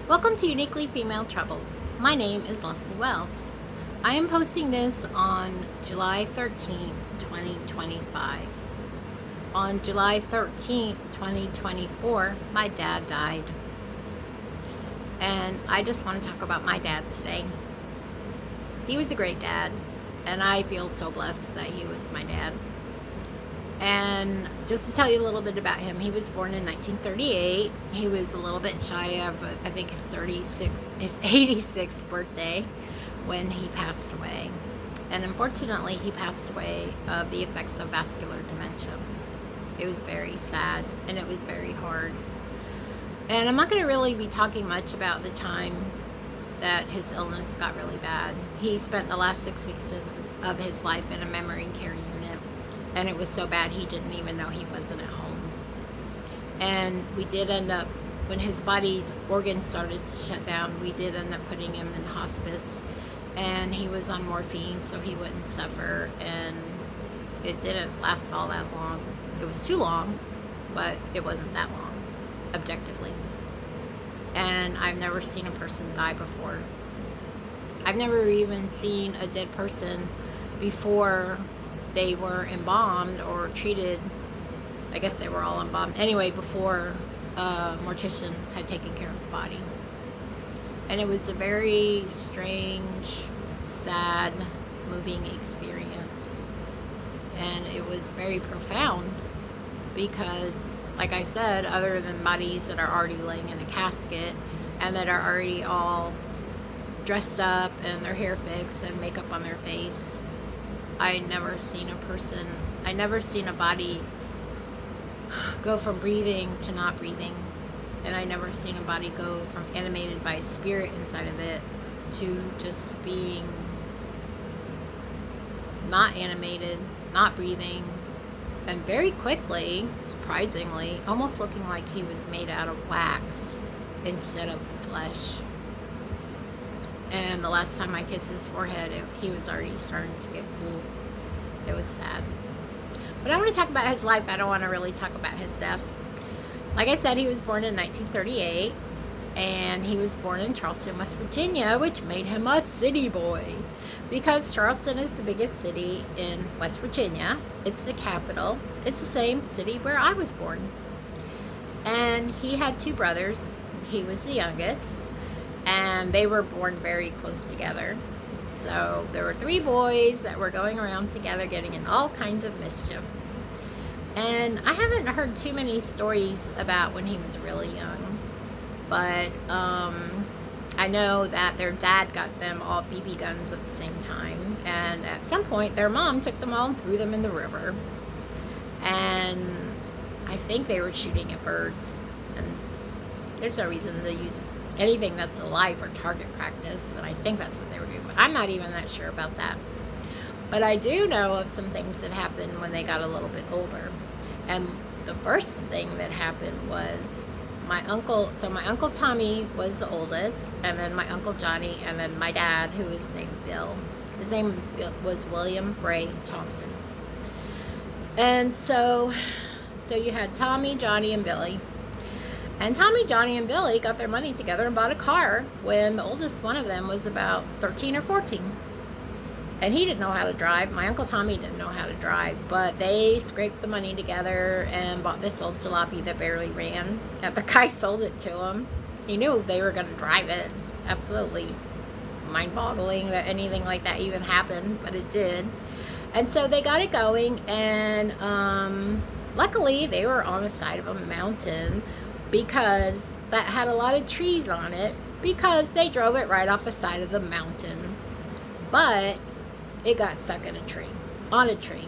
Welcome to Uniquely Female Troubles. My name is Leslie Wells. I am posting this on July 13th, 2025. On July 13th, 2024, my dad died. And I just want to talk about my dad today. He was a great dad, and I feel so blessed that he was my dad. And just to tell you a little bit about him, he was born in 1938. He was a little bit shy of, I think, his 86th birthday when he passed away. And unfortunately, he passed away of the effects of vascular dementia. It was very sad, and it was very hard. And I'm not going to really be talking much about the time that his illness got really bad. He spent the last 6 weeks of his life in a memory care unit. And it was so bad he didn't even know he wasn't at home. And we did end up, when his body's organs started to shut down, we did end up putting him in hospice. And he was on morphine so he wouldn't suffer. And it didn't last all that long. It was too long, but it wasn't that long, objectively. And I've never seen a person die before. I've never even seen a dead person before they were embalmed or treated. I guess they were all embalmed. Anyway, before a mortician had taken care of the body. And it was a very strange, sad, moving experience. And it was very profound because, like I said, other than bodies that are already laying in a casket and that are already all dressed up and their hair fixed and makeup on their face, I never seen a body go from breathing to not breathing. And I never seen a body go from animated by a spirit inside of it to just being not animated, not breathing. And very quickly, surprisingly, almost looking like he was made out of wax instead of flesh. And the last time I kissed his forehead, he was already starting to get cool. It was sad. But I want to talk about his life. I don't want to really talk about his death. Like I said, he was born in 1938. And he was born in Charleston, West Virginia, which made him a city boy. Because Charleston is the biggest city in West Virginia. It's the capital. It's the same city where I was born. And he had two brothers. He was the youngest. And they were born very close together. So there were three boys that were going around together getting in all kinds of mischief. And I haven't heard too many stories about when he was really young. But I know that their dad got them all BB guns at the same time. And at some point, their mom took them all and threw them in the river. And I think they were shooting at birds. And there's no reason to use anything that's alive for target practice, and I think that's what they were doing, but I'm not even that sure about that. But I do know of some things that happened when they got a little bit older. And the first thing that happened was my uncle Tommy was the oldest, and then my uncle Johnny, and then my dad, who is named Bill. His name was William Ray Thompson. And so you had Tommy, Johnny, and Billy. And Tommy, Johnny, and Billy got their money together and bought a car when the oldest one of them was about 13 or 14. And he didn't know how to drive. My Uncle Tommy didn't know how to drive. But they scraped the money together and bought this old jalopy that barely ran. And the guy sold it to them. He knew they were going to drive it. It's absolutely mind-boggling that anything like that even happened. But it did. And so they got it going. And luckily, they were on the side of a mountain, because that had a lot of trees on it, because they drove it right off the side of the mountain. But it got stuck in a tree, on a tree,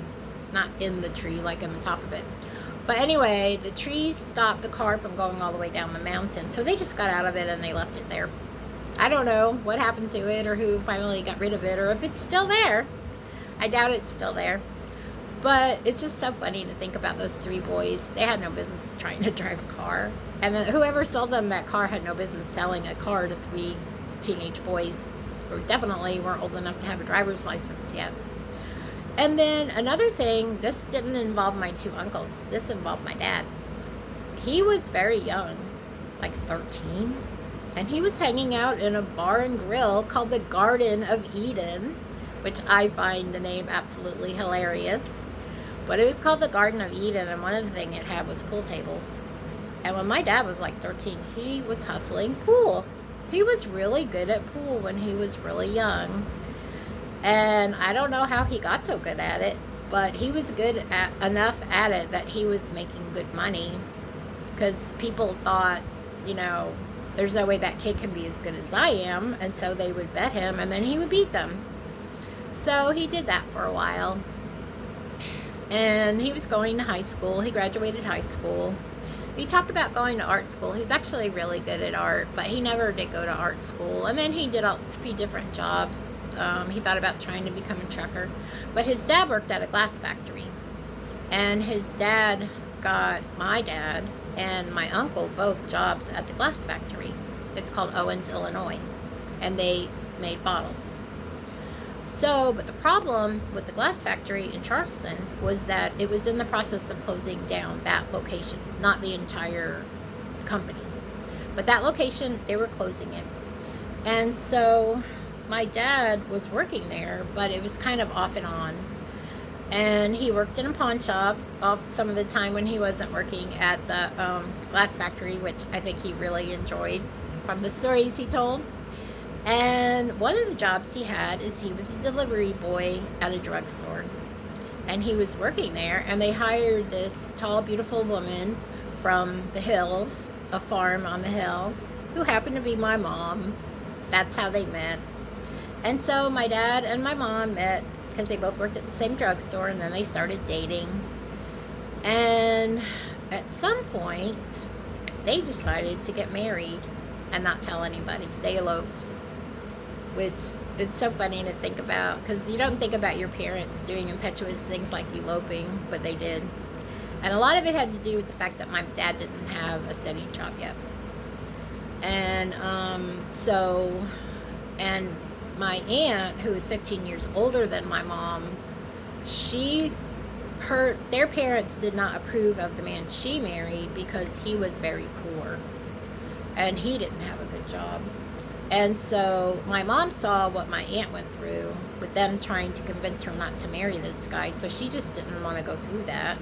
not in the tree, like in the top of it. But anyway, the trees stopped the car from going all the way down the mountain, so they just got out of it and they left it there. I don't know what happened to it or who finally got rid of it or if it's still there. I doubt it's still there. But it's just so funny to think about those three boys. They had no business trying to drive a car. And then whoever sold them that car had no business selling a car to three teenage boys who definitely weren't old enough to have a driver's license yet. And then another thing, this didn't involve my two uncles. This involved my dad. He was very young, like 13. And he was hanging out in a bar and grill called the Garden of Eden, which I find the name absolutely hilarious. But it was called the Garden of Eden, and one of the things it had was pool tables. And when my dad was like 13, he was hustling pool. He was really good at pool when he was really young. And I don't know how he got so good at it, but he was enough at it that he was making good money. Because people thought, there's no way that kid can be as good as I am. And so they would bet him, and then he would beat them. So he did that for a while. And he was going to high school. He graduated high school. He talked about going to art school. He was actually really good at art, but he never did go to art school. And then he did a few different jobs. He thought about trying to become a trucker. But his dad worked at a glass factory. And his dad got my dad and my uncle both jobs at the glass factory. It's called Owens, Illinois. And they made bottles. So, but the problem with the glass factory in Charleston was that it was in the process of closing down that location, not the entire company. But that location, they were closing it. And so my dad was working there, but it was kind of off and on. And he worked in a pawn shop some of the time when he wasn't working at the glass factory, which I think he really enjoyed from the stories he told. And one of the jobs he had is he was a delivery boy at a drugstore. And he was working there, and they hired this tall, beautiful woman from the hills, a farm on the hills, who happened to be my mom. That's how they met. And so my dad and my mom met because they both worked at the same drugstore, and then they started dating. And at some point, they decided to get married and not tell anybody. They eloped. Which it's so funny to think about, because you don't think about your parents doing impetuous things like eloping, but they did. And a lot of it had to do with the fact that my dad didn't have a steady job yet. And and my aunt, who is 15 years older than my mom, their parents did not approve of the man she married because he was very poor and he didn't have a good job. And so my mom saw what my aunt went through with them trying to convince her not to marry this guy. So she just didn't want to go through that.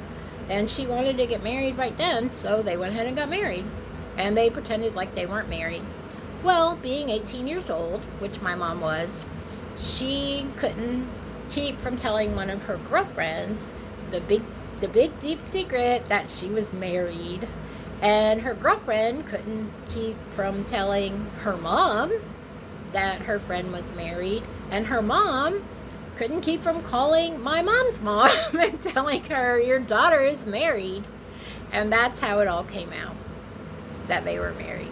And she wanted to get married right then. So they went ahead and got married. And they pretended like they weren't married. Well, being 18 years old, which my mom was, she couldn't keep from telling one of her girlfriends the big deep secret that she was married. And her girlfriend couldn't keep from telling her mom that her friend was married. And her mom couldn't keep from calling my mom's mom and telling her, your daughter is married. And that's how it all came out, that they were married.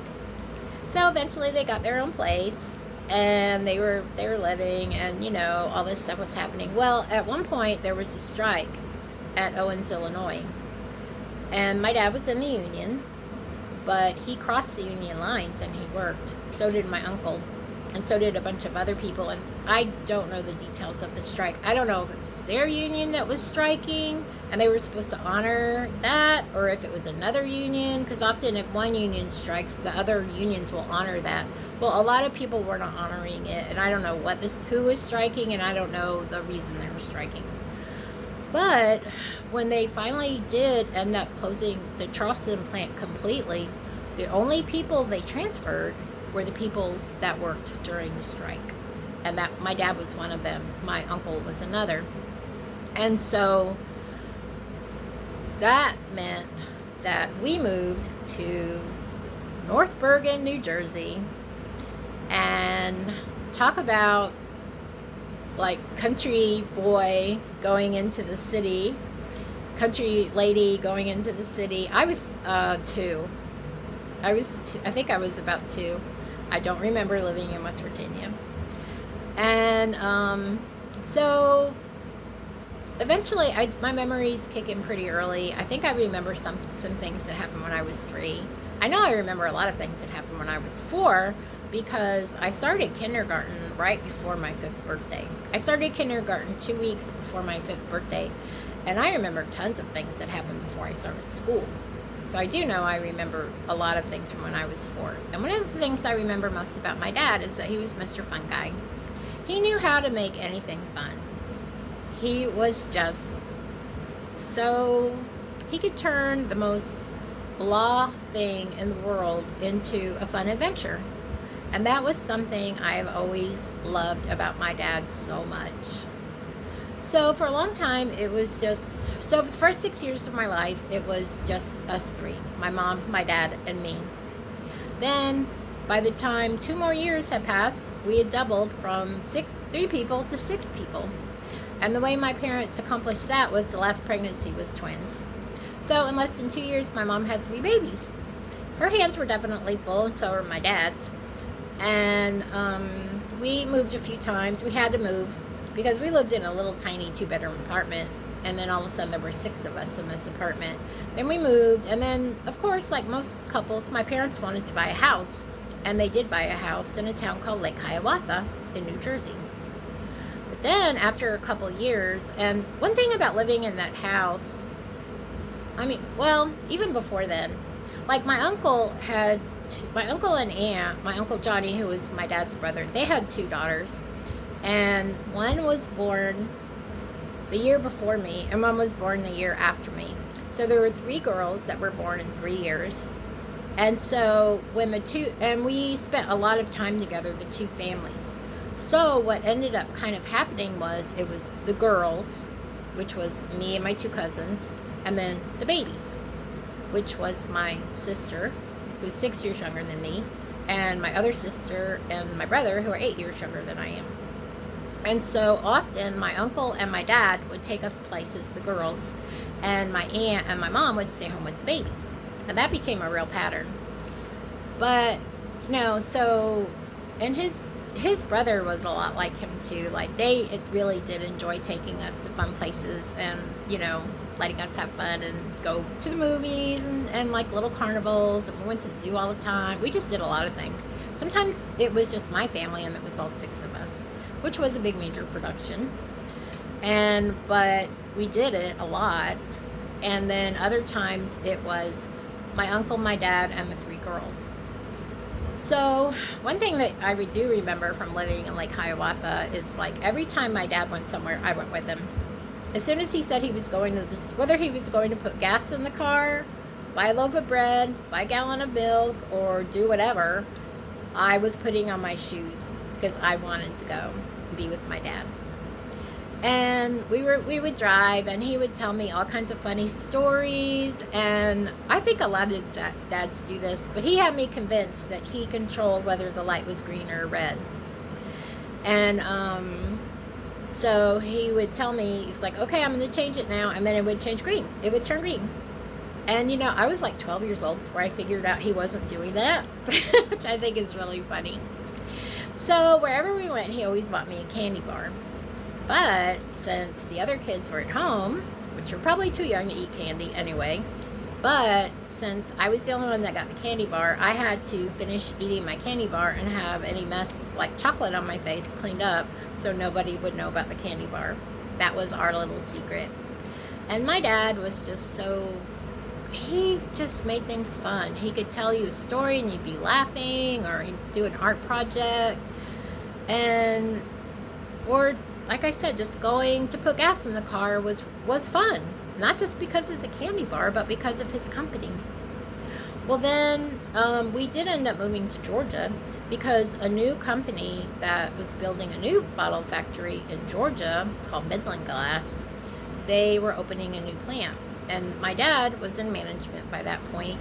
So eventually they got their own place, and they were living, and all this stuff was happening. Well, at one point there was a strike at Owens, Illinois. And my dad was in the union, but he crossed the union lines and he worked. So did my uncle, and so did a bunch of other people. And I don't know the details of the strike. I don't know if it was their union that was striking and they were supposed to honor that, or if it was another union, because often if one union strikes, the other unions will honor that. Well, a lot of people were not honoring it, and I don't know who was striking, and I don't know the reason they were striking. But when they finally did end up closing the Charleston plant completely, the only people they transferred were the people that worked during the strike. And that my dad was one of them. My uncle was another. And so that meant that we moved to North Bergen, New Jersey. And talk about like country boy going into the city, country lady going into the city. I was 2. I think I was about 2. I don't remember living in West Virginia. And so eventually my memories kick in pretty early. I think I remember some things that happened when I was 3. I know I remember a lot of things that happened when I was 4, because I started kindergarten right before my 5th birthday. I started kindergarten 2 weeks before my 5th birthday, and I remember tons of things that happened before I started school. So I do know I remember a lot of things from when I was 4. And one of the things I remember most about my dad is that he was Mr. Fun Guy. He knew how to make anything fun. He was just so, he could turn the most blah thing in the world into a fun adventure. And that was something I've always loved about my dad so much. So for a long time, it was just, so for the first 6 years of my life, it was just us 3, my mom, my dad, and me. Then, by the time 2 more years had passed, we had doubled from 3 people to 6 people. And the way my parents accomplished that was the last pregnancy was twins. So in less than 2 years, my mom had 3 babies. Her hands were definitely full, and so were my dad's. And we moved a few times. We had to move because we lived in a little tiny 2-bedroom apartment, and then all of a sudden there were 6 of us in this apartment. Then we moved, and then, of course, like most couples, my parents wanted to buy a house, and they did buy a house in a town called Lake Hiawatha in New Jersey. But then, after a couple years, and one thing about living in that house, I mean, well, even before then, like my uncle and aunt, my Uncle Johnny, who was my dad's brother, they had 2 daughters. And one was born the year before me, and one was born the year after me. So there were 3 girls that were born in 3 years. And so when we spent a lot of time together, the 2 families. So what ended up kind of happening was it was the girls, which was me and my 2 cousins, and then the babies, which was my sister, who's 6 years younger than me, and my other sister and my brother, who are 8 years younger than I am. And so often my uncle and my dad would take us places, the girls, and my aunt and my mom would stay home with the babies. And that became a real pattern. But, so, and his brother was a lot like him too. Like it really did enjoy taking us to fun places and, letting us have fun and go to the movies and like little carnivals. And we went to the zoo all the time. We just did a lot of things. Sometimes it was just my family and it was all 6 of us, which was a big major production. But we did it a lot. And then other times it was my uncle, my dad, and the 3 girls. So one thing that I do remember from living in Lake Hiawatha is like every time my dad went somewhere, I went with him. As soon as he said he was going to whether he was going to put gas in the car, buy a loaf of bread, buy a gallon of milk, or do whatever, I was putting on my shoes because I wanted to go and be with my dad. And we would drive, and he would tell me all kinds of funny stories. And I think a lot of dads do this, but he had me convinced that he controlled whether the light was green or red. And so he would tell me, he's like, okay, I'm going to change it now. And then it would change green. It would turn green. And, I was like 12 years old before I figured out he wasn't doing that, which I think is really funny. So wherever we went, he always bought me a candy bar. But since the other kids were at home, which were probably too young to eat candy anyway, but since I was the only one that got the candy bar, I had to finish eating my candy bar and have any mess like chocolate on my face cleaned up so nobody would know about the candy bar. That was our little secret. And my dad was just he just made things fun. He could tell you a story and you'd be laughing, or he'd do an art project, or like I said, just going to put gas in the car was fun. Not just because of the candy bar, but because of his company. Well, then we did end up moving to Georgia because a new company that was building a new bottle factory in Georgia called Midland Glass, they were opening a new plant. And my dad was in management by that point,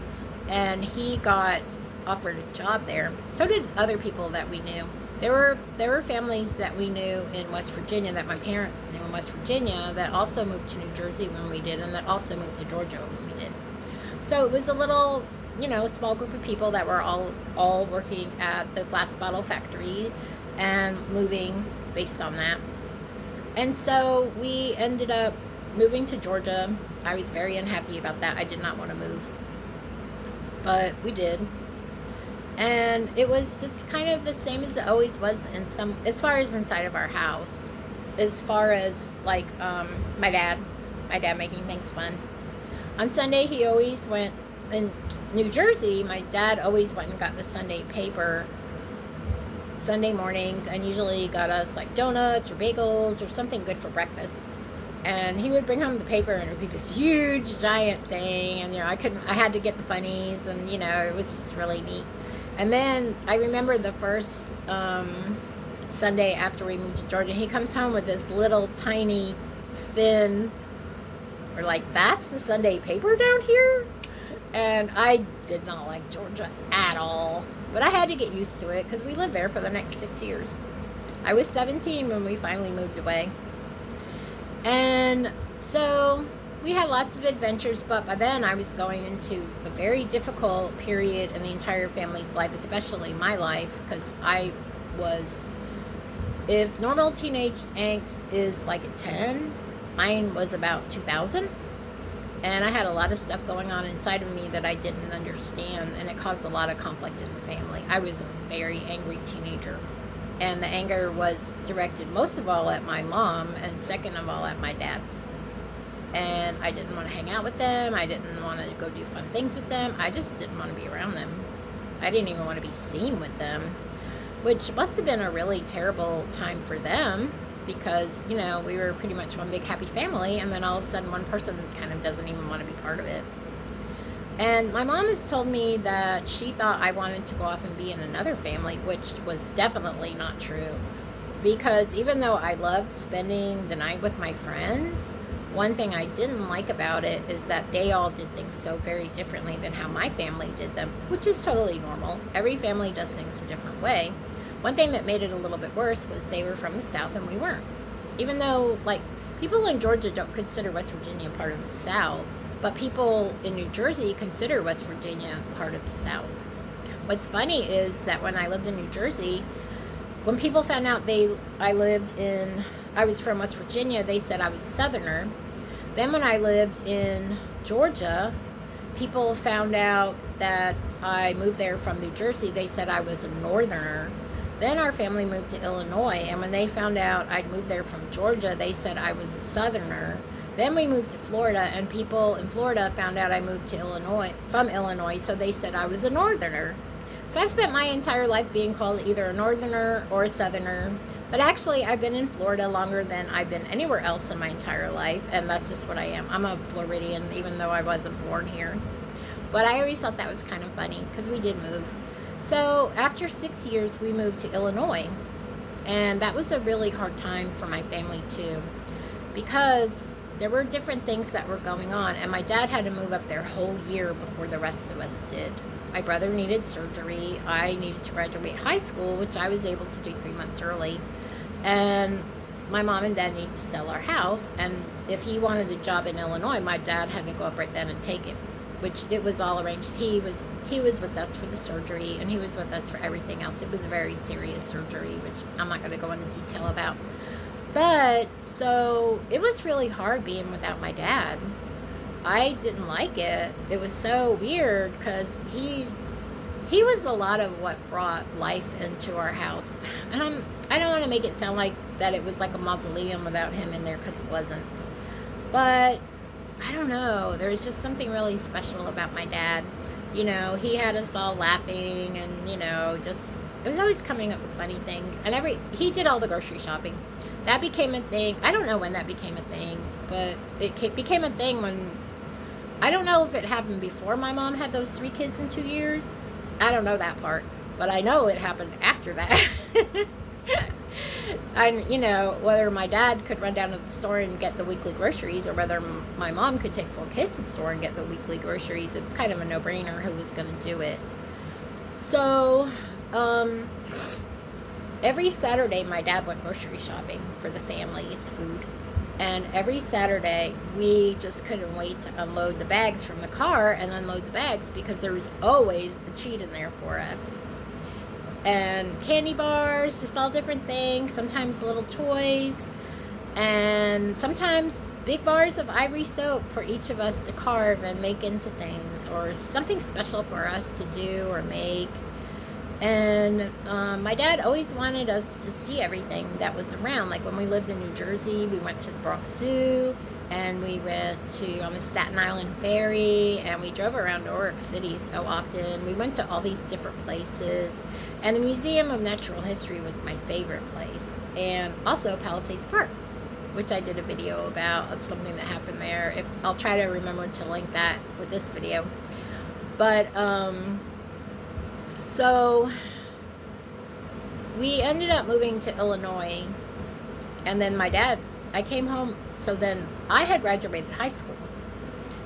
and he got offered a job there. So did other people that we knew. There were families that we knew in West Virginia, that my parents knew in West Virginia, that also moved to New Jersey when we did, and that also moved to Georgia when we did. So it was a little, small group of people that were all working at the glass bottle factory and moving based on that. And so we ended up moving to Georgia. I was very unhappy about that. I did not want to move, but we did. And it was just kind of the same as it always was as far as inside of our house, as far as like my dad making things fun. On Sunday he always went in New Jersey, my dad always went and got the Sunday paper Sunday mornings, and usually got us like donuts or bagels or something good for breakfast. And he would bring home the paper, and it would be this huge, giant thing. And I had to get the funnies, and it was just really neat. And then I remember the first Sunday after we moved to Georgia, he comes home with this little tiny, thin. We're like, that's the Sunday paper down here? And I did not like Georgia at all. But I had to get used to it because we lived there for the next 6 years. I was 17 when we finally moved away. And so we had lots of adventures, but by then I was going into a very difficult period in the entire family's life, especially my life, because if normal teenage angst is like a 10, mine was about 2000. And I had a lot of stuff going on inside of me that I didn't understand, and it caused a lot of conflict in the family. I was a very angry teenager, and the anger was directed most of all at my mom, and second of all at my dad. And I didn't want to hang out with them. I didn't want to go do fun things with them. I just didn't want to be around them. I didn't even want to be seen with them, which must have been a really terrible time for them, because we were pretty much one big happy family, and then all of a sudden one person kind of doesn't even want to be part of it. And my mom has told me that she thought I wanted to go off and be in another family, which was definitely not true, because even though I loved spending the night with my friends, one thing I didn't like about it is that they all did things so very differently than how my family did them, which is totally normal. Every family does things a different way. One thing that made it a little bit worse was they were from the South and we weren't. Even though, people in Georgia don't consider West Virginia part of the South, but people in New Jersey consider West Virginia part of the South. What's funny is that when I lived in New Jersey, when people found out I was from West Virginia, they said I was a Southerner. Then when I lived in Georgia, people found out that I moved there from New Jersey. They said I was a Northerner. Then our family moved to Illinois, and when they found out I'd moved there from Georgia, they said I was a Southerner. Then we moved to Florida, and people in Florida found out I moved to from Illinois, so they said I was a Northerner. So I've spent my entire life being called either a Northerner or a Southerner, but actually I've been in Florida longer than I've been anywhere else in my entire life, and that's just what I am. I'm a Floridian, even though I wasn't born here. But I always thought that was kind of funny, because we did move. So after 6 years, we moved to Illinois, and that was a really hard time for my family too, because there were different things that were going on, and my dad had to move up there a whole year before the rest of us did. My brother needed surgery. I needed to graduate high school, which I was able to do 3 months early, and my mom and dad needed to sell our house, and if he wanted a job in Illinois, my dad had to go up right then and take it, which it was all arranged. He was with us for the surgery, and he was with us for everything else. It was a very serious surgery, which I'm not going to go into detail about. But so it was really hard being without my dad. I didn't like it. It was so weird because he was a lot of what brought life into our house. And I don't want to make it sound like that it was like a mausoleum without him in there, because it wasn't. But I don't know. There was just something really special about my dad. He had us all laughing, and it was always coming up with funny things. And he did all the grocery shopping. That became a thing. I don't know when that became a thing, but it became a thing when, I don't know if it happened before my mom had those 3 kids in 2 years. I don't know that part, but I know it happened after that. And whether my dad could run down to the store and get the weekly groceries, or whether my mom could take 4 kids to the store and get the weekly groceries, it was kind of a no-brainer who was going to do it. So every Saturday my dad went grocery shopping for the family's food, and every Saturday we just couldn't wait to unload the bags from the car and unload the bags, because there was always a treat in there for us. And candy bars, just all different things, sometimes little toys, and sometimes big bars of ivory soap for each of us to carve and make into things, or something special for us to do or make. And my dad always wanted us to see everything that was around. Like when we lived in New Jersey, we went to the Bronx Zoo, and we went on the Staten Island Ferry, and we drove around New York City so often. We went to all these different places, and the Museum of Natural History was my favorite place, and also Palisades Park, which I did a video about of something that happened there. I'll try to remember to link that with this video. But so we ended up moving to Illinois, and then I came home. So then I had graduated high school,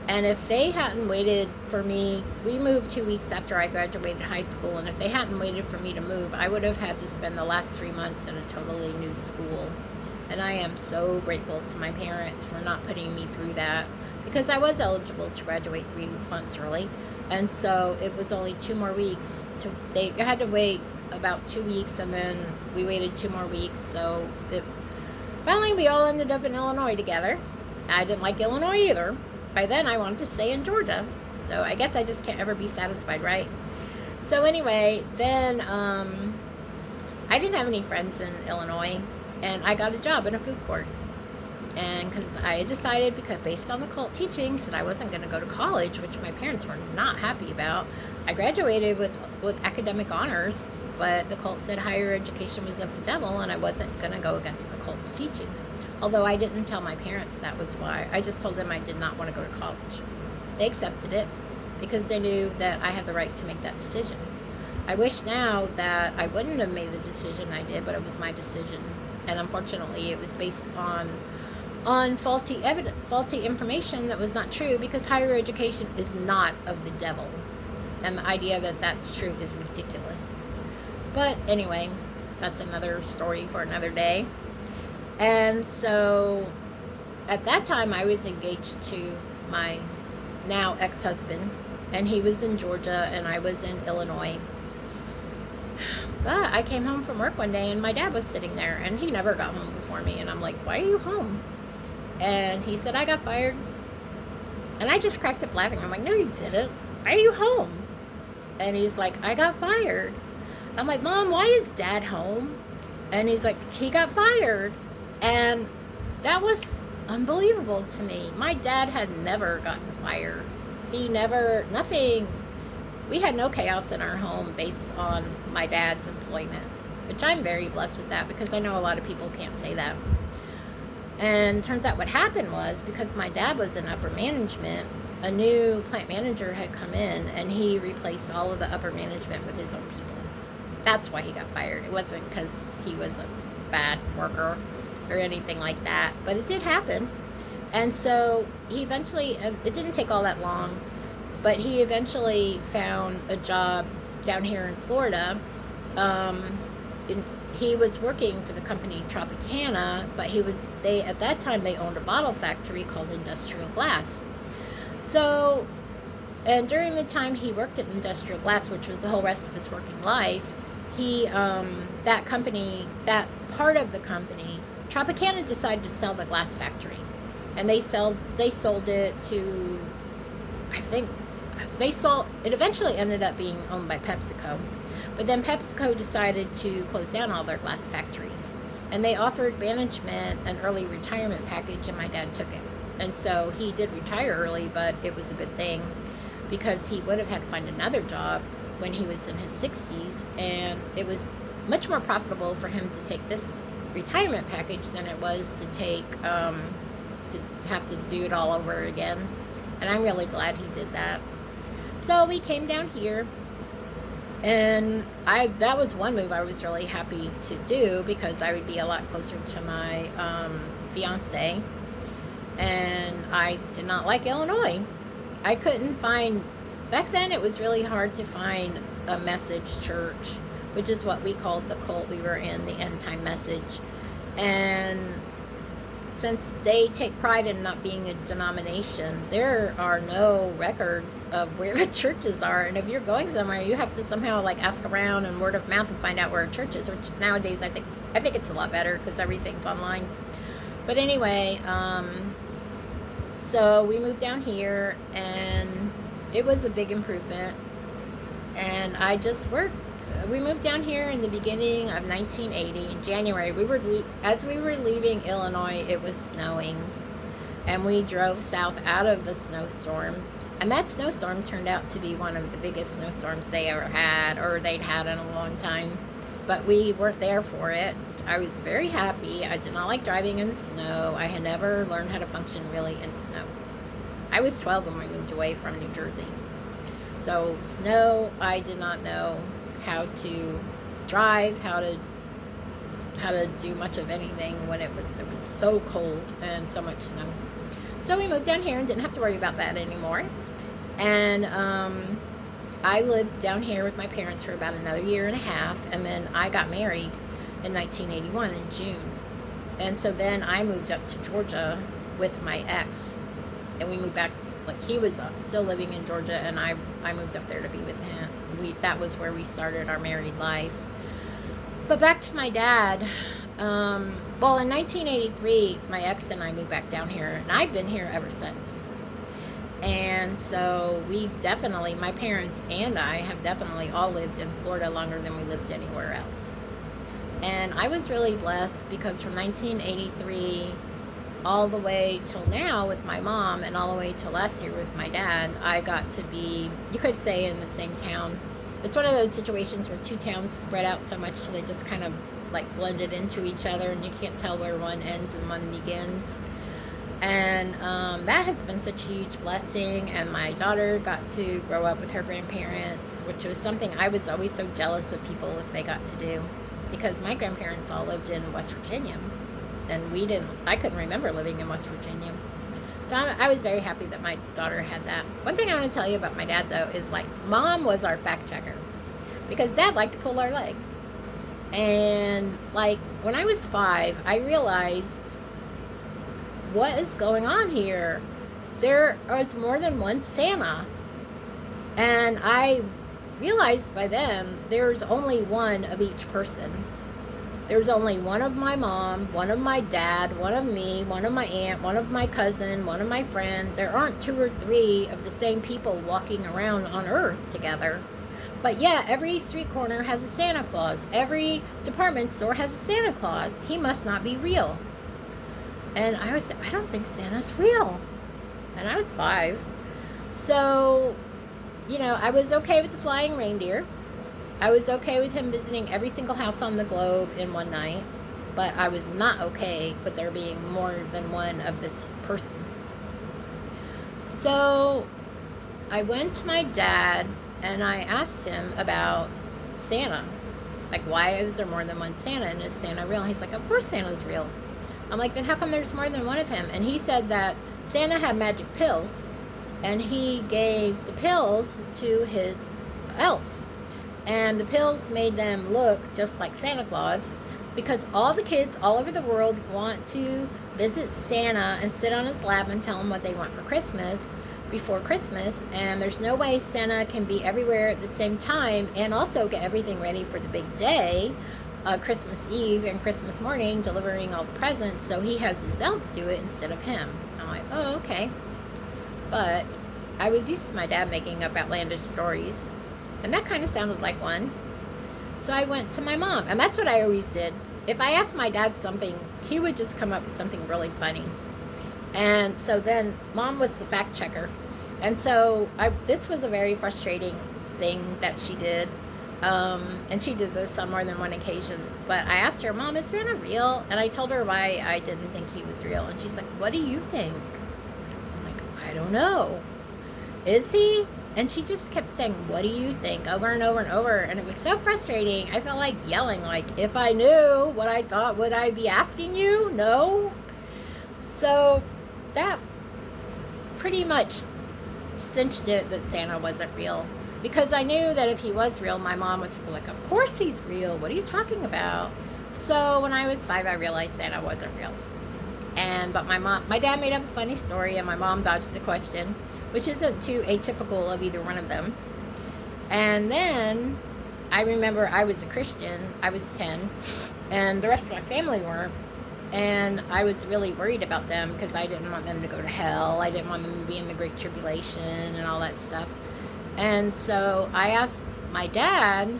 and if they hadn't waited for me, we moved 2 weeks after I graduated high school, and if they hadn't waited for me to move, I would have had to spend the last 3 months in a totally new school. And I am so grateful to my parents for not putting me through that, because I was eligible to graduate 3 months early, and so it was only 2 more weeks. They had to wait about 2 weeks, and then we waited 2 more weeks, so finally we all ended up in Illinois together. I didn't like Illinois either. By then I wanted to stay in Georgia, so I guess I just can't ever be satisfied, right? So anyway, then I didn't have any friends in Illinois, and I got a job in a food court. And because I had decided, because based on the cult teachings, that I wasn't going to go to college, which my parents were not happy about. I graduated with academic honors, but the cult said higher education was of the devil, and I wasn't going to go against the cult's teachings. Although I didn't tell my parents that was why. I just told them I did not want to go to college. They accepted it because they knew that I had the right to make that decision. I wish now that I wouldn't have made the decision I did, but it was my decision. And unfortunately, it was based on faulty evidence, faulty information that was not true, because higher education is not of the devil. And the idea that that's true is ridiculous. But anyway, that's another story for another day. And so at that time, I was engaged to my now ex-husband, and he was in Georgia and I was in Illinois. But I came home from work one day and my dad was sitting there, and he never got home before me. And I'm like, why are you home? And he said, I got fired. And I just cracked up laughing. I'm like, no, you didn't. Why are you home? And he's like, I got fired. I'm like, Mom, why is Dad home? And he's like, he got fired. And that was unbelievable to me. My dad had never gotten fired. Nothing. We had no chaos in our home based on my dad's employment, which I'm very blessed with that, because I know a lot of people can't say that. And turns out what happened was, because my dad was in upper management, a new plant manager had come in, and he replaced all of the upper management with his own people. That's why he got fired. It wasn't because he was a bad worker or anything like that, but it did happen. And so he eventually, it didn't take all that long, but he eventually found a job down here in Florida. He was working for the company Tropicana, but at that time they owned a bottle factory called Industrial Glass. So, and during the time he worked at Industrial Glass, which was the whole rest of his working life, that part of the company, Tropicana decided to sell the glass factory, and they sold it to, it eventually ended up being owned by PepsiCo. But then PepsiCo decided to close down all their glass factories, and they offered management an early retirement package, and my dad took it. And so he did retire early, but it was a good thing, because he would have had to find another job when he was in his 60s, and it was much more profitable for him to take this retirement package than it was to have to do it all over again. And I'm really glad he did that. So we came down here, and that was one move I was really happy to do, because I would be a lot closer to my fiance. And I did not like Illinois. I couldn't find, back then it was really hard to find a message church, which is what we called the cult we were in, the end time message. And since they take pride in not being a denomination, there are no records of where the churches are. And if you're going somewhere, you have to somehow ask around and word of mouth and find out where a church is, which nowadays I think it's a lot better because everything's online. But anyway, so we moved down here, and it was a big improvement. And I just worked. We moved down here in the beginning of 1980 in January. As we were leaving Illinois, it was snowing, and we drove south out of the snowstorm. And that snowstorm turned out to be one of the biggest snowstorms they ever had, or they'd had in a long time. But we weren't there for it. I was very happy. I did not like driving in the snow. I had never learned how to function really in snow. I was 12 when we moved away from New Jersey. So snow, I did not know how to drive, how to do much of anything when it was so cold and so much snow. So we moved down here and didn't have to worry about that anymore. And I lived down here with my parents for about another year and a half, and then I got married in 1981 in June. And so then I moved up to Georgia with my ex, and we moved back. Like, he was still living in Georgia, and I moved up there to be with him. That was where we started our married life. But back to my dad. Well, in 1983, my ex and I moved back down here, and I've been here ever since. And so my parents and I have definitely all lived in Florida longer than we lived anywhere else. And I was really blessed because from 1983 all the way till now with my mom, and all the way till last year with my dad, I got to be, you could say, in the same town. It's one of those situations where two towns spread out so much so they just kind of like blended into each other, and you can't tell where one ends and one begins. And that has been such a huge blessing. And my daughter got to grow up with her grandparents, which was something I was always so jealous of people if they got to do, because my grandparents all lived in West Virginia, and I couldn't remember living in West Virginia. So I was very happy that my daughter had that. One thing I want to tell you about my dad, though, is like, Mom was our fact checker, because Dad liked to pull our leg. And like, when I was 5, I realized, what is going on here? There was more than one Santa. And I realized by then there's only one of each person. There's only one of my mom, one of my dad, one of me, one of my aunt, one of my cousin, one of my friend. There aren't 2 or 3 of the same people walking around on Earth together. But yeah, every street corner has a Santa Claus. Every department store has a Santa Claus. He must not be real. And I always said, I don't think Santa's real. And I was 5. So, I was okay with the flying reindeer. I was okay with him visiting every single house on the globe in one night. But I was not okay with there being more than one of this person. So I went to my dad and I asked him about Santa. Like, why is there more than one Santa, and is Santa real? And he's like, of course Santa's real. I'm like, then how come there's more than one of him? And he said that Santa had magic pills, and he gave the pills to his elves. And the pills made them look just like Santa Claus, because all the kids all over the world want to visit Santa and sit on his lap and tell him what they want for Christmas before Christmas. And there's no way Santa can be everywhere at the same time and also get everything ready for the big day, Christmas Eve and Christmas morning, delivering all the presents. So he has his elves do it instead of him. I'm like, oh, okay. But I was used to my dad making up outlandish stories, and that kind of sounded like one. So I went to my mom, and that's what I always did. If I asked my dad something, he would just come up with something really funny. And so then Mom was the fact checker. And so this was a very frustrating thing that she did. And she did this on more than one occasion. But I asked her, Mom, is Santa real? And I told her why I didn't think he was real. And she's like, what do you think? I'm like, I don't know. Is he? And she just kept saying, what do you think? Over and over and over. And it was so frustrating. I felt like yelling, like, if I knew what I thought, would I be asking you? No. So that pretty much cinched it that Santa wasn't real. Because I knew that if he was real, my mom would be like, of course he's real. What are you talking about? So when I was 5, I realized Santa wasn't real. But my dad made up a funny story, and my mom dodged the question, which isn't too atypical of either one of them. And then I remember I was a Christian. I was 10, and the rest of my family weren't. And I was really worried about them because I didn't want them to go to hell. I didn't want them to be in the Great Tribulation and all that stuff. And so I asked my dad,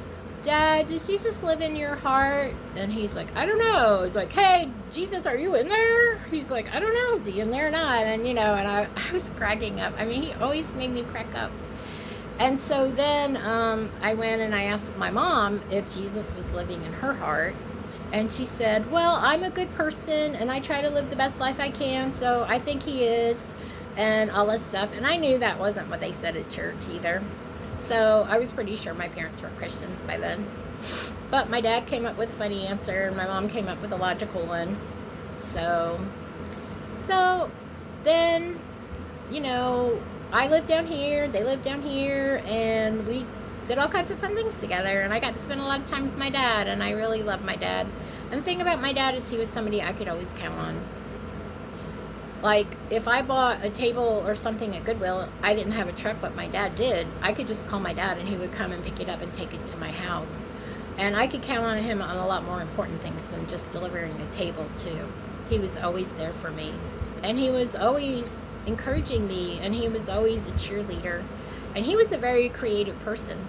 Dad, does Jesus live in your heart? And he's like, I don't know. It's like, hey, Jesus, are you in there? He's like, I don't know. Is he in there or not? And, and I was cracking up. I mean, he always made me crack up. And so then I went and I asked my mom if Jesus was living in her heart. And she said, well, I'm a good person and I try to live the best life I can. So I think he is, and all this stuff. And I knew that wasn't what they said at church either. So I was pretty sure my parents were Christians by then. But my dad came up with a funny answer and my mom came up with a logical one. So then, I lived down here, they lived down here, and we did all kinds of fun things together. And I got to spend a lot of time with my dad, and I really loved my dad. And the thing about my dad is he was somebody I could always count on. Like, if I bought a table or something at Goodwill, I didn't have a truck, but my dad did. I could just call my dad, and he would come and pick it up and take it to my house. And I could count on him on a lot more important things than just delivering a table, too. He was always there for me. And he was always encouraging me, and he was always a cheerleader. And he was a very creative person.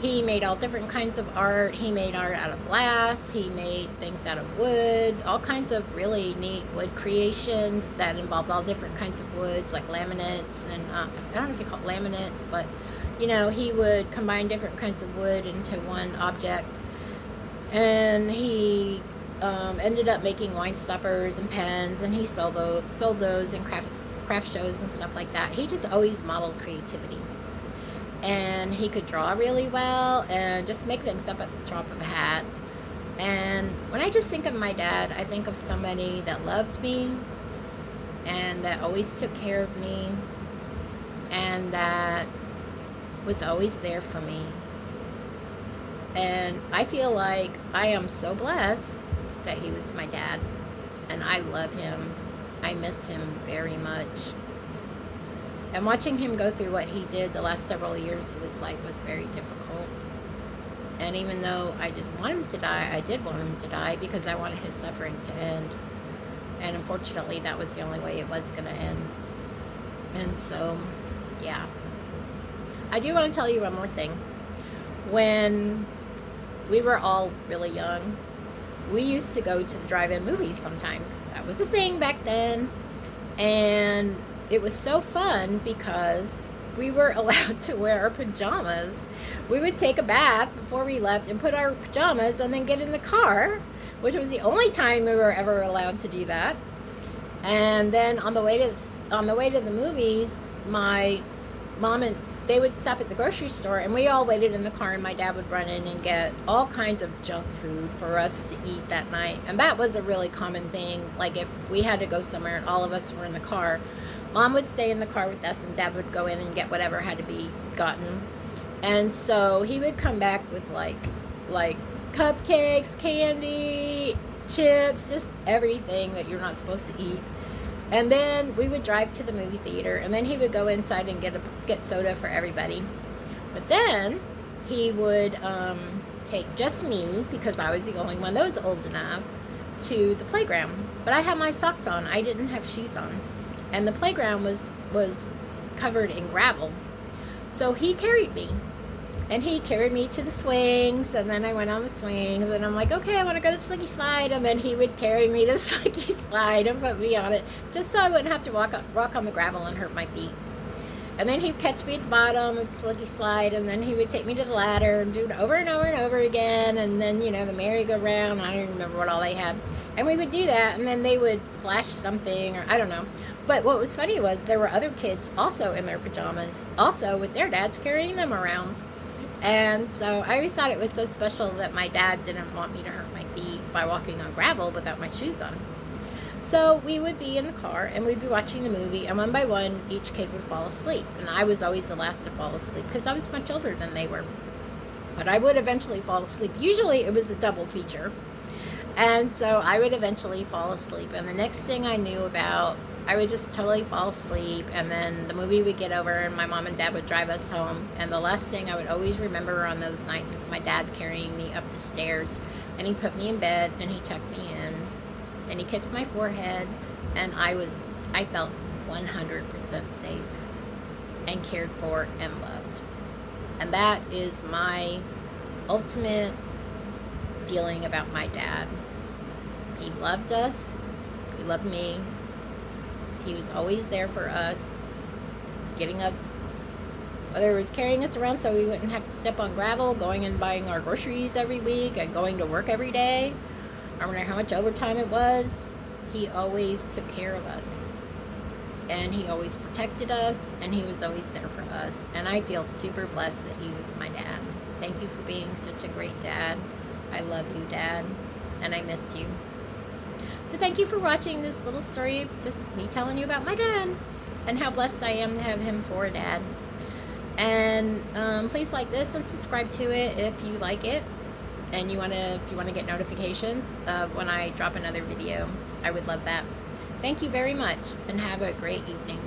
He made all different kinds of art. He made art out of glass. He made things out of wood, all kinds of really neat wood creations that involved all different kinds of woods, like laminates. And I don't know if you call it laminates, but, he would combine different kinds of wood into one object. And he ended up making wine stoppers and pens, and he sold those in craft shows and stuff like that. He just always modeled creativity. And he could draw really well and just make things up at the drop of a hat. And when I just think of my dad, I think of somebody that loved me and that always took care of me and that was always there for me. And I feel like I am so blessed that he was my dad. And I love him. I miss him very much. And watching him go through what he did the last several years of his life was very difficult. And even though I didn't want him to die, I did want him to die because I wanted his suffering to end. And unfortunately, that was the only way it was going to end. And so, yeah. I do want to tell you one more thing. When we were all really young, we used to go to the drive-in movies sometimes. That was a thing back then. And it was so fun because we were allowed to wear our pajamas. We would take a bath before we left and put our pajamas and then get in the car, which was the only time we were ever allowed to do that. And then on the way to the movies, my mom and they would stop at the grocery store, and we all waited in the car, and my dad would run in and get all kinds of junk food for us to eat that night. And that was a really common thing. Like, if we had to go somewhere and all of us were in the car, Mom would stay in the car with us, and Dad would go in and get whatever had to be gotten. And so he would come back with like cupcakes, candy, chips, just everything that you're not supposed to eat. And then we would drive to the movie theater, and then he would go inside and get soda for everybody. But then he would take just me, because I was the only one that was old enough, to the playground. But I had my socks on. I didn't have shoes on. And the playground was covered in gravel. So he carried me. And he carried me to the swings, and then I went on the swings, and I'm like, okay, I want to go to the slicky slide. And then he would carry me to the slicky slide and put me on it, just so I wouldn't have to walk on the gravel and hurt my feet. And then he'd catch me at the bottom of the slicky slide, and then he would take me to the ladder and do it over and over and over again. And then, the merry-go-round, I don't even remember what all they had. And we would do that, and then they would flash something, or I don't know. But what was funny was there were other kids also in their pajamas, also with their dads carrying them around. And so I always thought it was so special that my dad didn't want me to hurt my feet by walking on gravel without my shoes on. So we would be in the car, and we'd be watching the movie, and one by one, each kid would fall asleep. And I was always the last to fall asleep because I was much older than they were. But I would eventually fall asleep. Usually it was a double feature. And so I would eventually fall asleep. And the next thing I knew about, I would just totally fall asleep, and then the movie would get over, and my mom and dad would drive us home. And the last thing I would always remember on those nights is my dad carrying me up the stairs, and he put me in bed, and he tucked me in, and he kissed my forehead, and I felt 100% safe and cared for and loved. And that is my ultimate feeling about my dad. He loved us. He loved me. He was always there for us, getting us, whether it was carrying us around so we wouldn't have to step on gravel, going and buying our groceries every week, and going to work every day. I don't matter how much overtime it was. He always took care of us. And he always protected us, and he was always there for us. And I feel super blessed that he was my dad. Thank you for being such a great dad. I love you, Dad, and I missed you. So thank you for watching this little story, just me telling you about my dad and how blessed I am to have him for a dad. And please like this and subscribe to it if you like it, and if you want to get notifications of when I drop another video. I would love that. Thank you very much, and have a great evening.